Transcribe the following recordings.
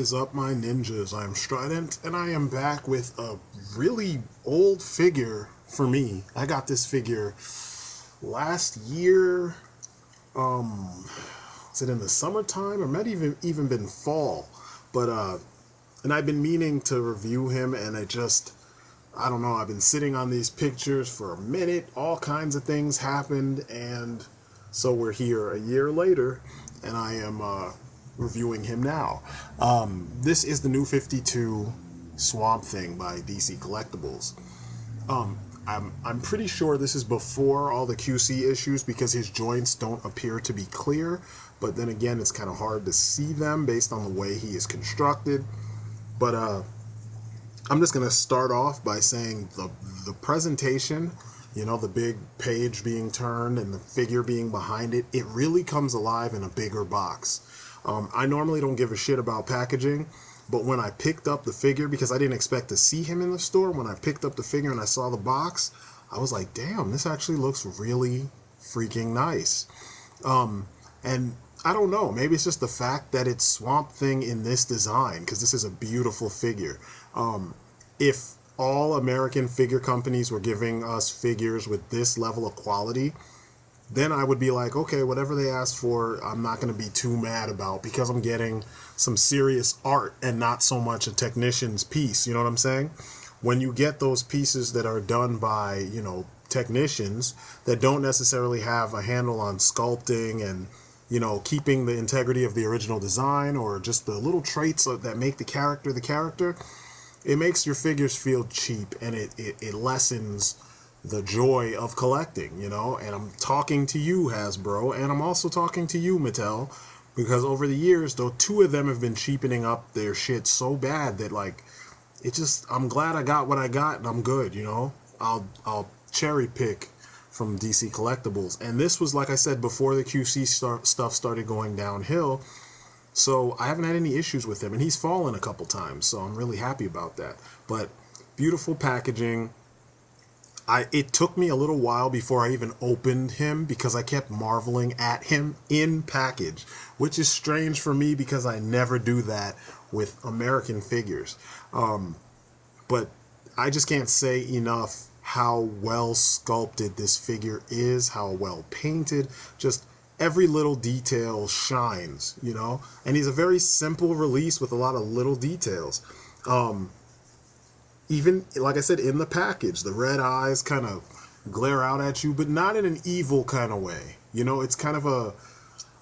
is up, my ninjas? I am Strident, and I am back with a really old figure for me. I got this figure last year. Was it in the summertime, or might even been fall? But and I've been meaning to review him, and I don't know. I've been sitting on these pictures for a minute. All kinds of things happened, and so we're here a year later, and I am reviewing him now. This is the new 52 Swamp Thing by DC Collectibles. I'm pretty sure this is before all the QC issues because his joints don't appear to be clear, but then again, it's kind of hard to see them based on the way he is constructed. But I'm just gonna start off by saying the presentation, you know, the big page being turned and the figure being behind it, it really comes alive in a bigger box. I normally don't give a shit about packaging, but when I picked up the figure, because I didn't expect to see him in the store, when I picked up the figure and I saw the box, I was like, damn, this actually looks really freaking nice. And I don't know, maybe it's just the fact that it's Swamp Thing in this design, because this is a beautiful figure. If all American figure companies were giving us figures with this level of quality, then I would be like, okay, whatever they ask for, I'm not going to be too mad about, because I'm getting some serious art and not so much a technician's piece, you know what I'm saying? When you get those pieces that are done by, you know, technicians that don't necessarily have a handle on sculpting and, you know, keeping the integrity of the original design, or just the little traits that make the character, it makes your figures feel cheap, and it lessens the joy of collecting, you know. And I'm talking to you, Hasbro, and I'm also talking to you, Mattel, because over the years, though, two of them have been cheapening up their shit so bad that, like, I'm glad I got what I got, and I'm good, you know. I'll cherry pick from DC Collectibles, and this was, like I said, before the QC stuff started going downhill, so I haven't had any issues with him, and he's fallen a couple times, so I'm really happy about that. But beautiful packaging. It took me a little while before I even opened him, because I kept marveling at him in package, which is strange for me because I never do that with American figures. But I just can't say enough how well sculpted this figure is, how well painted, just every little detail shines, you know? And he's a very simple release with a lot of little details. Even, like I said, in the package, the red eyes kind of glare out at you, but not in an evil kind of way. You know, it's kind of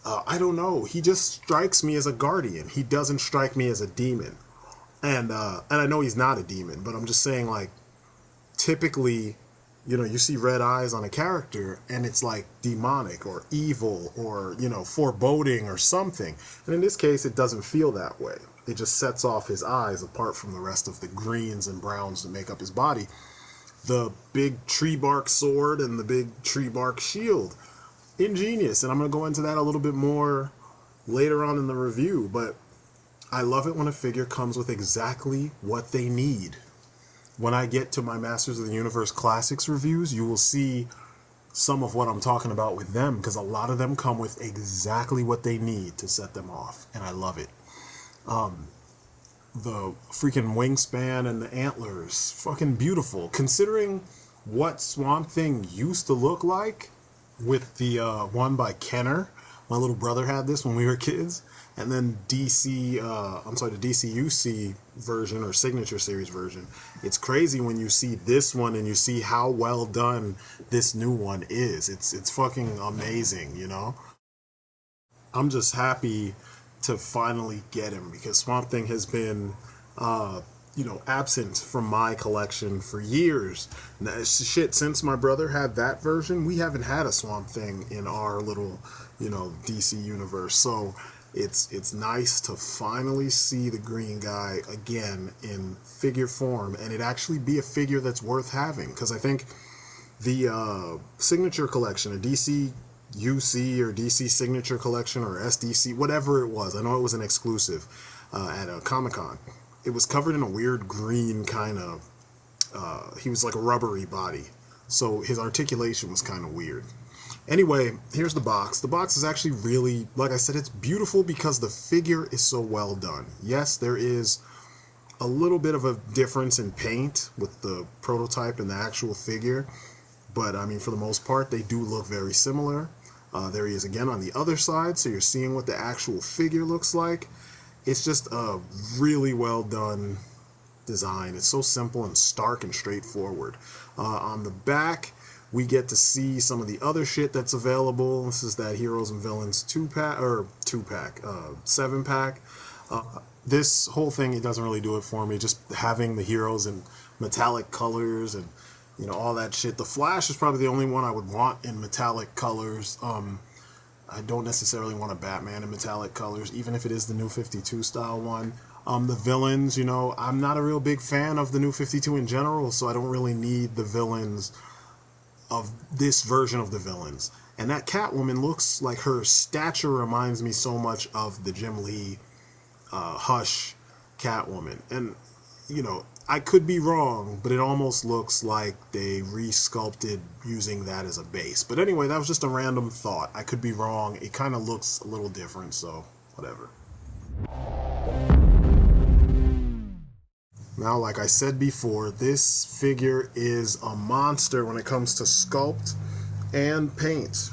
I don't know, he just strikes me as a guardian. He doesn't strike me as a demon. And I know he's not a demon, but I'm just saying, like, typically, you know, you see red eyes on a character, and it's like demonic or evil or, you know, foreboding or something. And in this case, it doesn't feel that way. It just sets off his eyes apart from the rest of the greens and browns that make up his body. The big tree bark sword and the big tree bark shield. Ingenious. And I'm going to go into that a little bit more later on in the review. But I love it when a figure comes with exactly what they need. When I get to my Masters of the Universe Classics reviews, you will see some of what I'm talking about with them, because a lot of them come with exactly what they need to set them off. And I love it. The freaking wingspan and the antlers, fucking beautiful. Considering what Swamp Thing used to look like with the one by Kenner. My little brother had this when we were kids. And then the DCUC version, or Signature Series version. It's crazy when you see this one and you see how well done this new one is. It's fucking amazing, you know? I'm just happy to finally get him, because Swamp Thing has been, you know, absent from my collection for years. Shit, since my brother had that version, we haven't had a Swamp Thing in our little, you know, DC universe. So it's nice to finally see the green guy again in figure form, and it actually be a figure that's worth having, because I think the Signature Collection, a DC UC or DC Signature Collection or SDC, whatever it was. I know it was an exclusive at a Comic-Con. It was covered in a weird green kind of, he was like a rubbery body. So his articulation was kind of weird. Anyway, here's the box. The box is actually really, like I said, it's beautiful because the figure is so well done. Yes, there is a little bit of a difference in paint with the prototype and the actual figure, but I mean, for the most part, they do look very similar. There he is again on the other side, so you're seeing what the actual figure looks like. It's just a really well done design. It's so simple and stark and straightforward. On the back, we get to see some of the other shit that's available. This is that Heroes and Villains 7-pack. This whole thing, it doesn't really do it for me. Just having the heroes in metallic colors and, you know, all that shit. The Flash is probably the only one I would want in metallic colors. I don't necessarily want a Batman in metallic colors, even if it is the New 52 style one. The villains, you know, I'm not a real big fan of the New 52 in general, so I don't really need the villains of this version of the villains. And that Catwoman looks like, her stature reminds me so much of the Jim Lee Hush Catwoman. And, you know, I could be wrong, but it almost looks like they re-sculpted using that as a base. But anyway, that was just a random thought. I could be wrong. It kind of looks a little different, so whatever. Now, like I said before, this figure is a monster when it comes to sculpt and paint.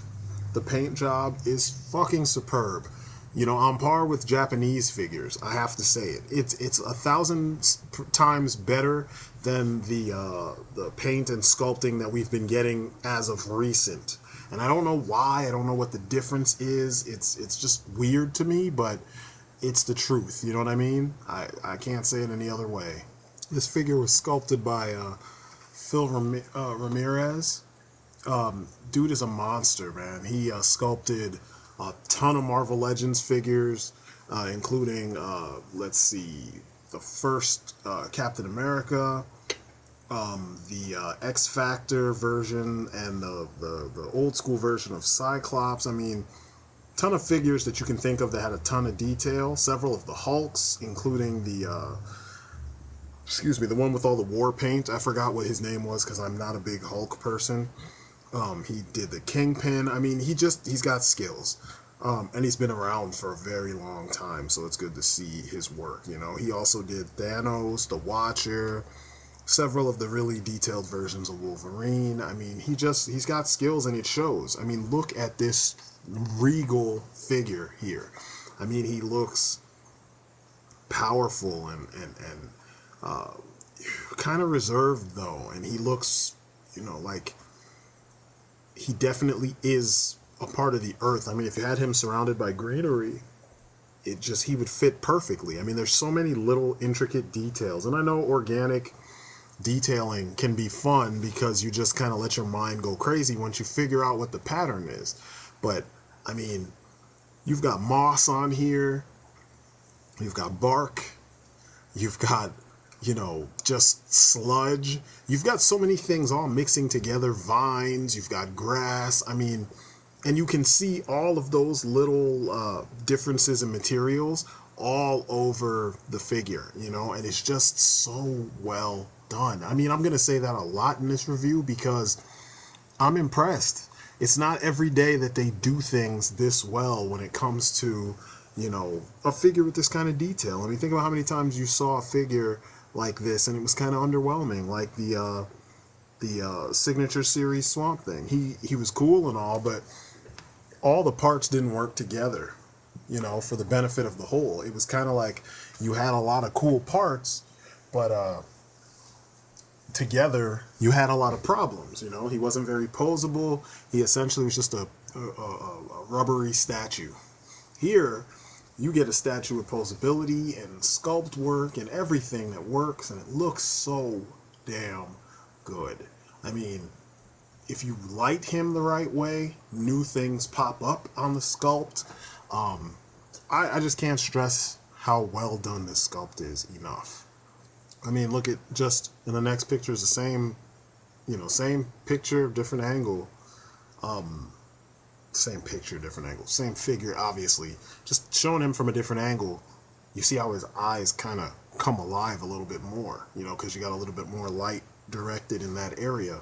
The paint job is fucking superb. You know, on par with Japanese figures, I have to say it. It's 1,000 times better than the paint and sculpting that we've been getting as of recent. And I don't know why. I don't know what the difference is. It's just weird to me, but it's the truth. You know what I mean? I can't say it any other way. This figure was sculpted by Phil Ramirez. Dude is a monster, man. He sculpted a ton of Marvel Legends figures, including, let's see, the first Captain America, the X Factor version, and the old school version of Cyclops. I mean, ton of figures that you can think of that had a ton of detail. Several of the Hulks, including the the one with all the war paint. I forgot what his name was because I'm not a big Hulk person. He did the Kingpin. I mean, he's got skills. And he's been around for a very long time, so it's good to see his work, you know. He also did Thanos, the Watcher, several of the really detailed versions of Wolverine. I mean, he's got skills and it shows. I mean, look at this regal figure here. I mean, he looks powerful and kind of reserved though, and he looks, you know, like he definitely is a part of the earth. I mean, if you had him surrounded by greenery, he would fit perfectly. I mean, there's so many little intricate details, and I know organic detailing can be fun because you just kind of let your mind go crazy once you figure out what the pattern is. But I mean, you've got moss on here, you've got bark, you've got, you know, just sludge. You've got so many things all mixing together, vines, you've got grass. I mean, and you can see all of those little differences in materials all over the figure, you know, and it's just so well done. I mean, I'm going to say that a lot in this review because I'm impressed. It's not every day that they do things this well when it comes to, you know, a figure with this kind of detail. I mean, think about how many times you saw a figure like this and it was kind of underwhelming, like the Signature Series Swamp Thing. He was cool and all, but all the parts didn't work together, you know, for the benefit of the whole. It was kind of like you had a lot of cool parts, but together you had a lot of problems, you know. He wasn't very posable. He essentially was just a rubbery statue. Here, you get a statue with posability and sculpt work and everything that works, and it looks so damn good. I mean, if you light him the right way, new things pop up on the sculpt. I just can't stress how well done this sculpt is enough. I mean, look at just in the next picture is the same, you know, same picture, different angle. Same picture, different angle. Same figure, obviously. Just showing him from a different angle, you see how his eyes kind of come alive a little bit more, you know, because you got a little bit more light directed in that area.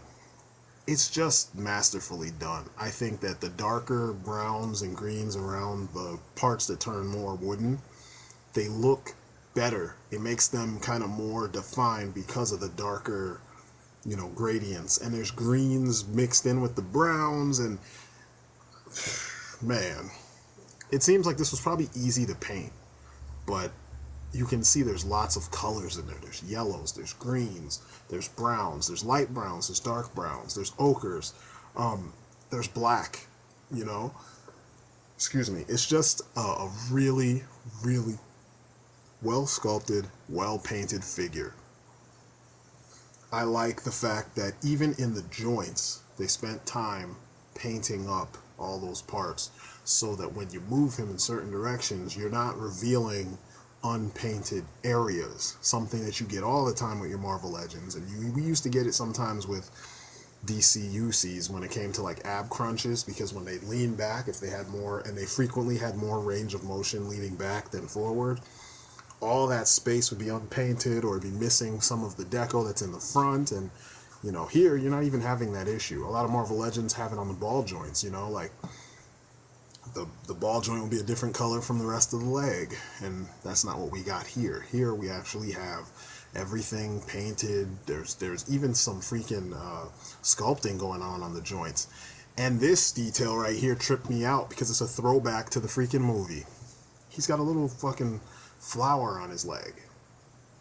it's just masterfully done. I think that the darker browns and greens around the parts that turn more wooden, they look better. It makes them kind of more defined because of the darker, you know, gradients. And there's greens mixed in with the browns, and man, it seems like this was probably easy to paint, but you can see there's lots of colors in there. There's yellows, there's greens, there's browns, there's light browns, there's dark browns, there's ochres, there's black, you know. Excuse me. It's just a really, really well sculpted, well painted figure. I like the fact that even in the joints, they spent time painting up all those parts so that when you move him in certain directions, you're not revealing unpainted areas, something that you get all the time with your Marvel Legends. And we used to get it sometimes with DCUCs when it came to like ab crunches, because when they lean back, if they had more, and they frequently had more range of motion leaning back than forward, all that space would be unpainted or be missing some of the deco that's in the front. And you know, here you're not even having that issue. A lot of Marvel Legends have it on the ball joints, you know, like the ball joint will be a different color from the rest of the leg, and that's not what we got here. Here we actually have everything painted. There's even some freaking sculpting going on the joints. And this detail right here tripped me out because it's a throwback to the freaking movie. He's got a little fucking flower on his leg,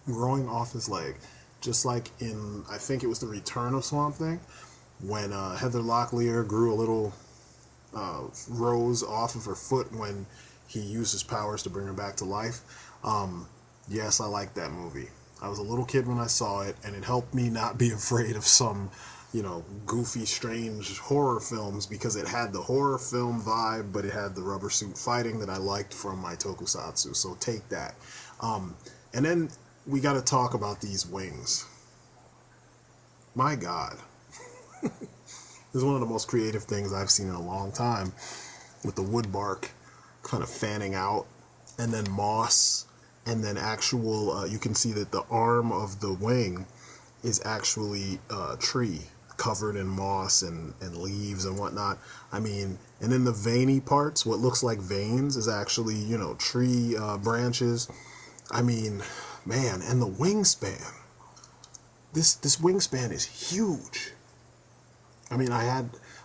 growing off his leg, just like in, I think it was the Return of Swamp Thing, when Heather Locklear grew a little rose off of her foot when he used his powers to bring her back to life. Yes, I like that movie. I was a little kid when I saw it, and it helped me not be afraid of some, you know, goofy, strange horror films, because it had the horror film vibe, but it had the rubber suit fighting that I liked from my tokusatsu. So take that. And then we got to talk about these wings. My God. This is one of the most creative things I've seen in a long time, with the wood bark kind of fanning out, and then moss, and then actual, you can see that the arm of the wing is actually a tree covered in moss and leaves and whatnot. I mean, and then the veiny parts, what looks like veins, is actually, you know, tree branches. I mean, man, and the wingspan. This wingspan is huge. I mean, I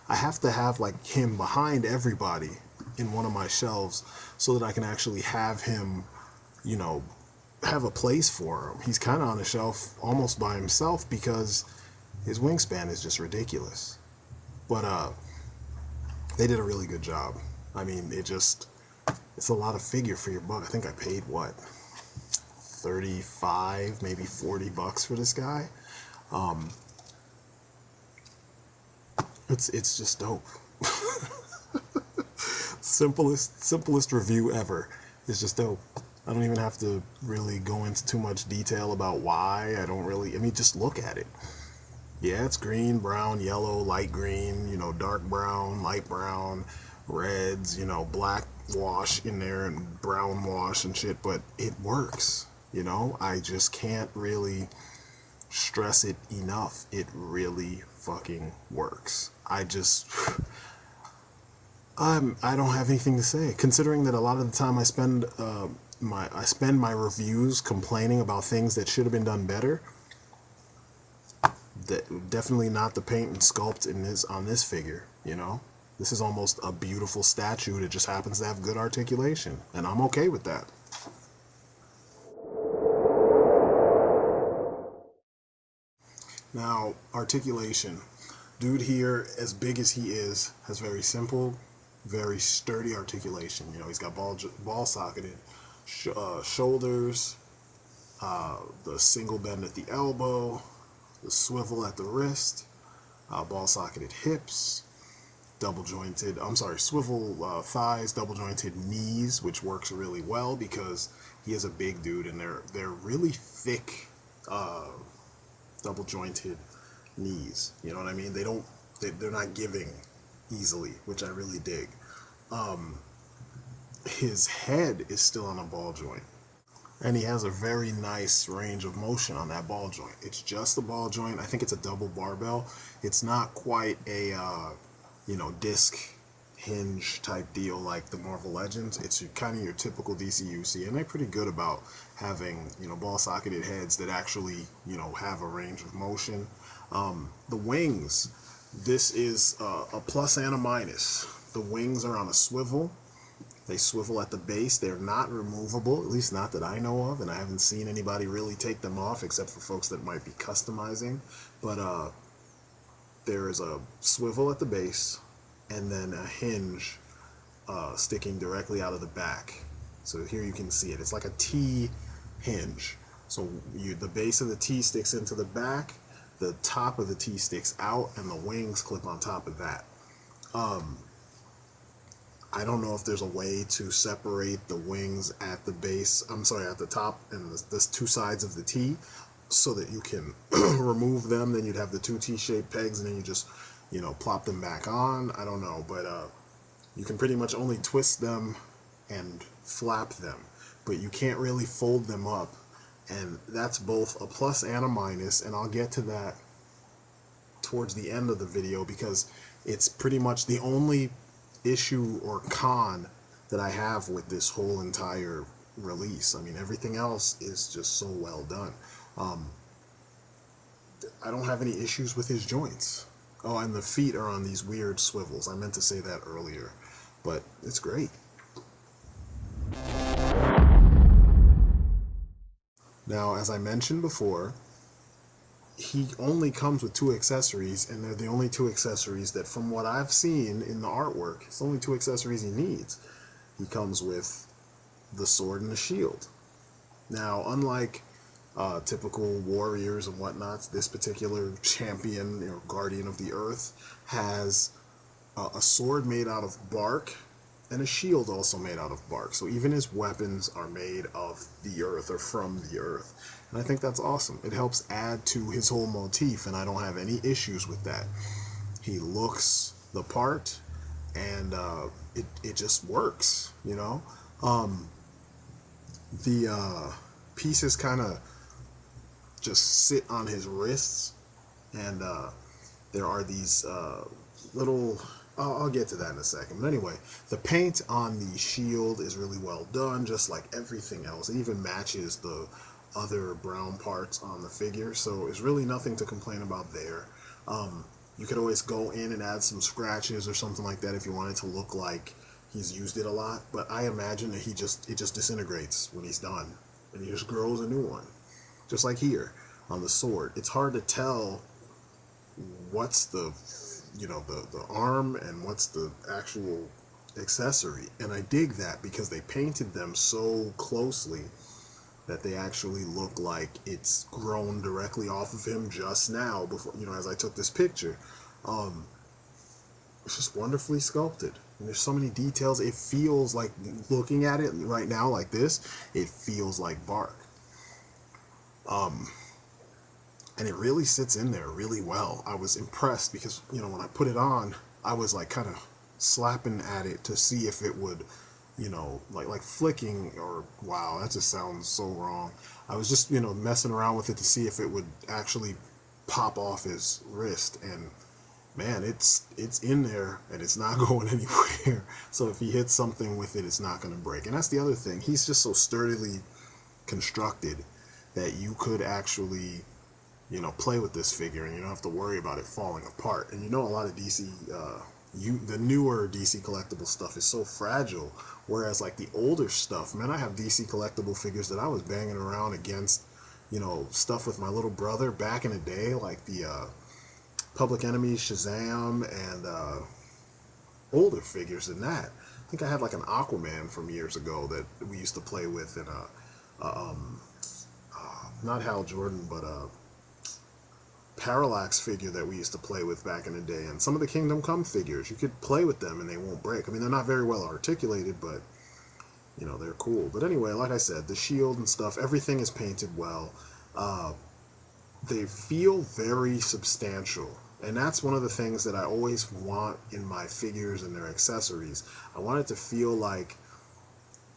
have to have like him behind everybody in one of my shelves so that I can actually have him, you know, have a place for him. He's kind of on a shelf almost by himself because his wingspan is just ridiculous. But they did a really good job. I mean, it's a lot of figure for your buck. I think I paid what, 35, maybe $40 for this guy. It's just dope. simplest review ever. It's just dope. I don't even have to really go into too much detail about why. I mean, just look at it. Yeah, it's green, brown, yellow, light green, you know, dark brown, light brown, reds, you know, black wash in there and brown wash and shit, but it works, you know? I just can't really stress it enough. It really fucking works. I don't have anything to say, considering that a lot of the time I spend my reviews complaining about things that should have been done better. Definitely not the paint and sculpt on this figure, you know? This is almost a beautiful statue that just happens to have good articulation, and I'm okay with that. Now, articulation. Dude here, as big as he is, has very simple, very sturdy articulation. You know, he's got ball socketed shoulders, the single bend at the elbow, the swivel at the wrist, ball socketed hips, swivel thighs, double jointed knees, which works really well because he is a big dude, and they're really thick double jointed knees. You know what I mean? They're not giving easily, which I really dig. His head is still on a ball joint. And he has a very nice range of motion on that ball joint. It's just a ball joint. I think it's a double barbell. It's not quite a, disc hinge type deal like the Marvel Legends. It's kind of your typical DCUC, and they're pretty good about having, ball socketed heads that actually, have a range of motion. The wings, this is a plus and a minus. The wings are on a swivel. They swivel at the base. They're not removable, at least not that I know of, and I haven't seen anybody really take them off except for folks that might be customizing. But there is a swivel at the base and then a hinge sticking directly out of the back. So here you can see it. It's like a T hinge. So the base of the T sticks into the back, the top of the T sticks out, and the wings clip on top of that. I don't know if there's a way to separate the wings at the base, at the top and the two sides of the T so that you can remove them. Then you'd have the two T-shaped pegs and then you just, plop them back on. I don't know, but you can pretty much only twist them and flap them, but you can't really fold them up. And that's both a plus and a minus, and I'll get to that towards the end of the video because it's pretty much the only issue or con that I have with this whole entire release. I mean, everything else is just so well done. I don't have any issues with his joints. Oh, and the feet are on these weird swivels. I meant to say that earlier, but it's great. Now, as I mentioned before, he only comes with 2 accessories, and they're the only 2 accessories that, from what I've seen in the artwork, it's the only 2 accessories he needs. He comes with the sword and the shield. Now, unlike typical warriors and whatnots, this particular champion, guardian of the earth, has a sword made out of bark and a shield also made out of bark. So even his weapons are made of the earth or from the earth. And I think that's awesome. It helps add to his whole motif, and I don't have any issues with that. He looks the part, and it just works, The pieces kind of just sit on his wrists, and there are these little... I'll get to that in a second. But anyway, the paint on the shield is really well done, just like everything else. It even matches the other brown parts on the figure, so it's really nothing to complain about there. You could always go in and add some scratches or something like that if you want it to look like he's used it a lot, but I imagine that it just disintegrates when he's done, and he just grows a new one. Just like here on the sword. It's hard to tell what's the arm and what's the actual accessory, and I dig that because they painted them so closely that they actually look like it's grown directly off of him just now, before, as I took this picture. It's just wonderfully sculpted, and there's so many details. It feels like, looking at it right now like this, it feels like bark. And it really sits in there really well. I was impressed because, when I put it on, I was like kind of slapping at it to see if it would, like flicking, or wow, that just sounds so wrong. I was just, messing around with it to see if it would actually pop off his wrist, and man, it's in there and it's not going anywhere. So if he hits something with it, it's not going to break. And that's the other thing. He's just so sturdily constructed that you could actually, play with this figure and you don't have to worry about it falling apart. And a lot of DC, the newer DC collectible stuff is so fragile, whereas like the older stuff, man, I have DC collectible figures that I was banging around against, stuff with my little brother back in the day, like the Public Enemy, Shazam, and older figures than that. I think I had like an Aquaman from years ago that we used to play with, and not Hal Jordan, but Parallax figure that we used to play with back in the day, and some of the Kingdom Come figures, you could play with them and they won't break. I mean, they're not very well articulated, but they're cool. But anyway, like I said, the shield and stuff, everything is painted well. They feel very substantial, and that's one of the things that I always want in my figures and their accessories. I want it to feel like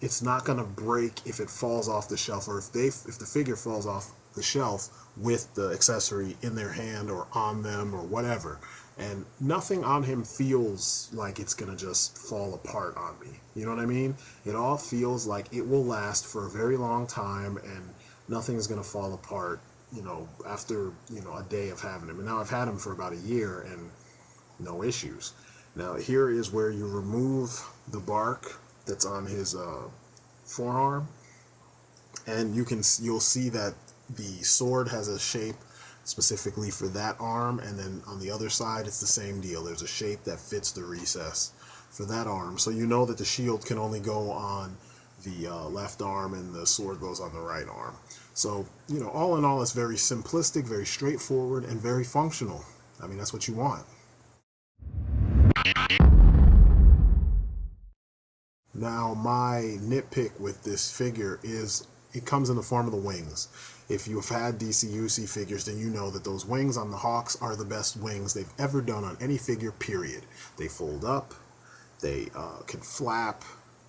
it's not gonna break if it falls off the shelf, or if the figure falls off the shelf with the accessory in their hand or on them or whatever. And nothing on him feels like it's gonna just fall apart on me. You know what I mean? It all feels like it will last for a very long time, and nothing's gonna fall apart, you know, after, you know, a day of having him. And now I've had him for about a year and no issues. Now here is where you remove the bark that's on his forearm, and you'll see that the sword has a shape specifically for that arm, and then on the other side it's the same deal. There's a shape that fits the recess for that arm, so you know that the shield can only go on the left arm and the sword goes on the right arm. So, you know, all in all, it's very simplistic, very straightforward, and very functional. I mean, that's what you want. Now, my nitpick with this figure is it comes in the form of the wings. If you've had DCUC figures, then you know that those wings on the Hawks are the best wings they've ever done on any figure, period. They fold up, they can flap,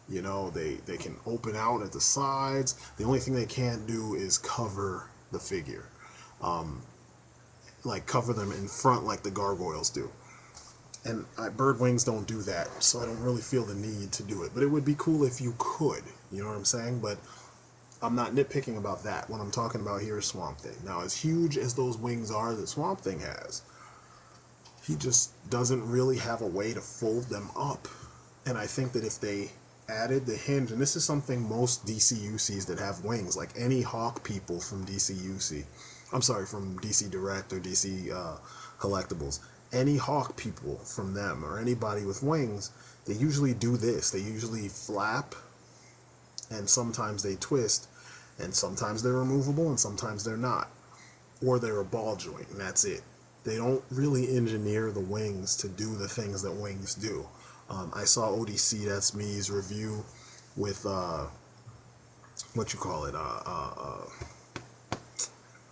you know, they can open out at the sides. The only thing they can't do is cover the figure. Like cover them in front like the gargoyles do. And bird wings don't do that, so I don't really feel the need to do it. But it would be cool if you could, you know what I'm saying? But I'm not nitpicking about that. What I'm talking about here is Swamp Thing. Now, as huge as those wings are that Swamp Thing has, he just doesn't really have a way to fold them up. And I think that if they added the hinge, and this is something most DCUCs that have wings, like any Hawk people from DCUC, I'm sorry, from DC Direct or DC Collectibles, any Hawk people from them or anybody with wings, they usually do this. They usually flap, and sometimes they twist, and sometimes they're removable and sometimes they're not, or they're a ball joint, and that's it. They don't really engineer the wings to do the things that wings do. I saw ODC, that's me's review with what you call it,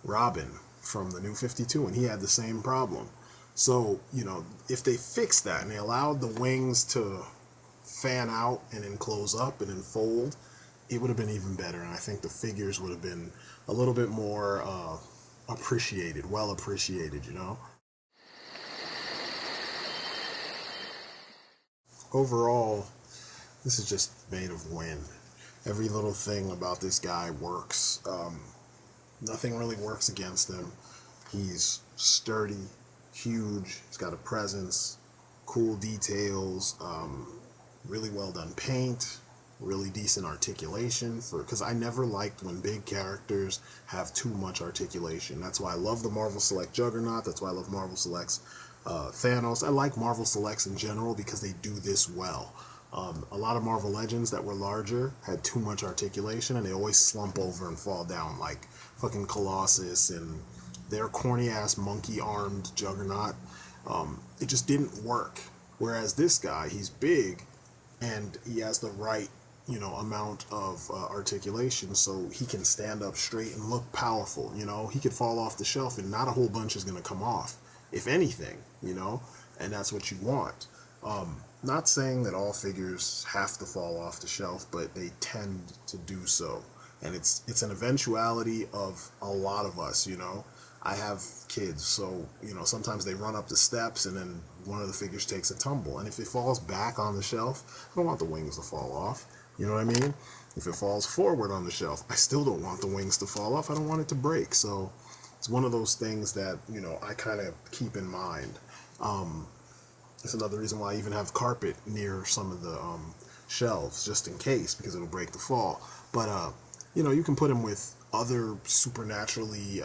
Robin from the New 52, and he had the same problem. So, you know, if they fixed that and they allowed the wings to fan out and then close up and then fold, it would have been even better. And I think the figures would have been a little bit more appreciated, well appreciated, you know. Overall, this is just made of wind. Every little thing about this guy works. Nothing really works against him. He's sturdy, huge, he's got a presence, cool details, really well done paint, really decent articulation, because I never liked when big characters have too much articulation. That's why I love the Marvel Select Juggernaut, that's why I love Marvel Select's Thanos. I like Marvel Selects in general because they do this well. A lot of Marvel Legends that were larger had too much articulation, and they always slump over and fall down, like fucking Colossus and their corny-ass monkey-armed Juggernaut. It just didn't work. Whereas this guy, he's big, and he has the right, you know, amount of articulation, so he can stand up straight and look powerful, you know? He could fall off the shelf, and not a whole bunch is going to come off, if anything, you know? And that's what you want. Not saying that all figures have to fall off the shelf, but they tend to do so. And it's an eventuality of a lot of us, you know? I have kids, so, you know, sometimes they run up the steps and then one of the figures takes a tumble. And if it falls back on the shelf, I don't want the wings to fall off. You know what I mean? If it falls forward on the shelf, I still don't want the wings to fall off. I don't want it to break. So it's one of those things that, you know, I kind of keep in mind. It's another reason why I even have carpet near some of the shelves, just in case, because it'll break the fall. But, you know, you can put them with other supernaturally,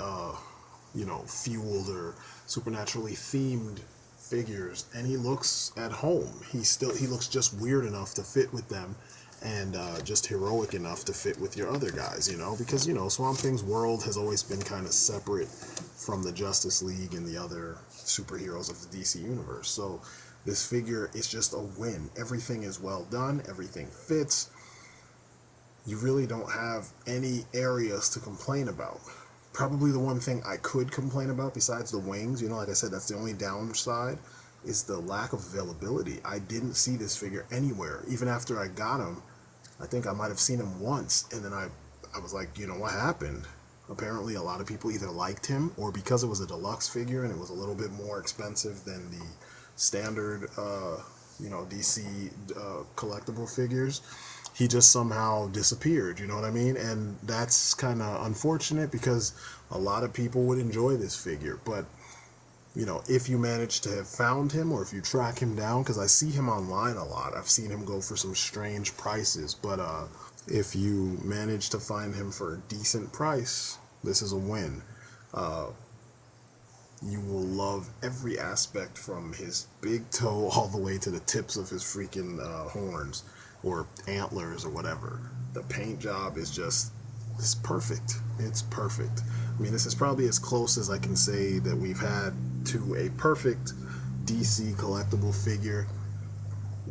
you know, fueled or supernaturally themed figures, and he looks at home. He looks just weird enough to fit with them, and just heroic enough to fit with your other guys, you know, because, you know, Swamp Thing's world has always been kind of separate from the Justice League and the other superheroes of the DC universe. So this figure is just a win. Everything is well done, everything fits. You really don't have any areas to complain about. Probably the one thing I could complain about besides the wings, you know, like I said, that's the only downside, is the lack of availability. I didn't see this figure anywhere. Even after I got him, I think I might have seen him once, and then I was like, you know, what happened? Apparently a lot of people either liked him, or because it was a deluxe figure and it was a little bit more expensive than the standard you know, DC collectible figures, he just somehow disappeared, you know what I mean? And that's kind of unfortunate because a lot of people would enjoy this figure. But you know, if you manage to have found him, or if you track him down, because I see him online a lot, I've seen him go for some strange prices, but if you manage to find him for a decent price, this is a win. You will love every aspect, from his big toe all the way to the tips of his freaking horns or antlers or whatever. The paint job is just, it's perfect. It's perfect. I mean, this is probably as close as I can say that we've had to a perfect DC collectible figure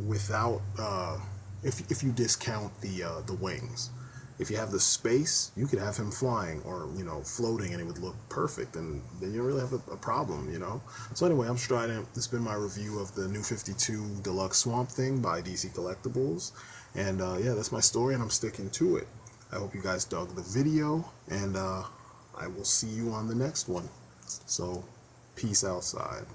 without, if you discount the wings. If you have the space, you could have him flying or, you know, floating, and it would look perfect, and then you don't really have a problem, you know? So anyway, I'm Strident. This has been my review of the New 52 Deluxe Swamp Thing by DC Collectibles. And yeah, that's my story, and I'm sticking to it. I hope you guys dug the video, and I will see you on the next one. So, peace outside.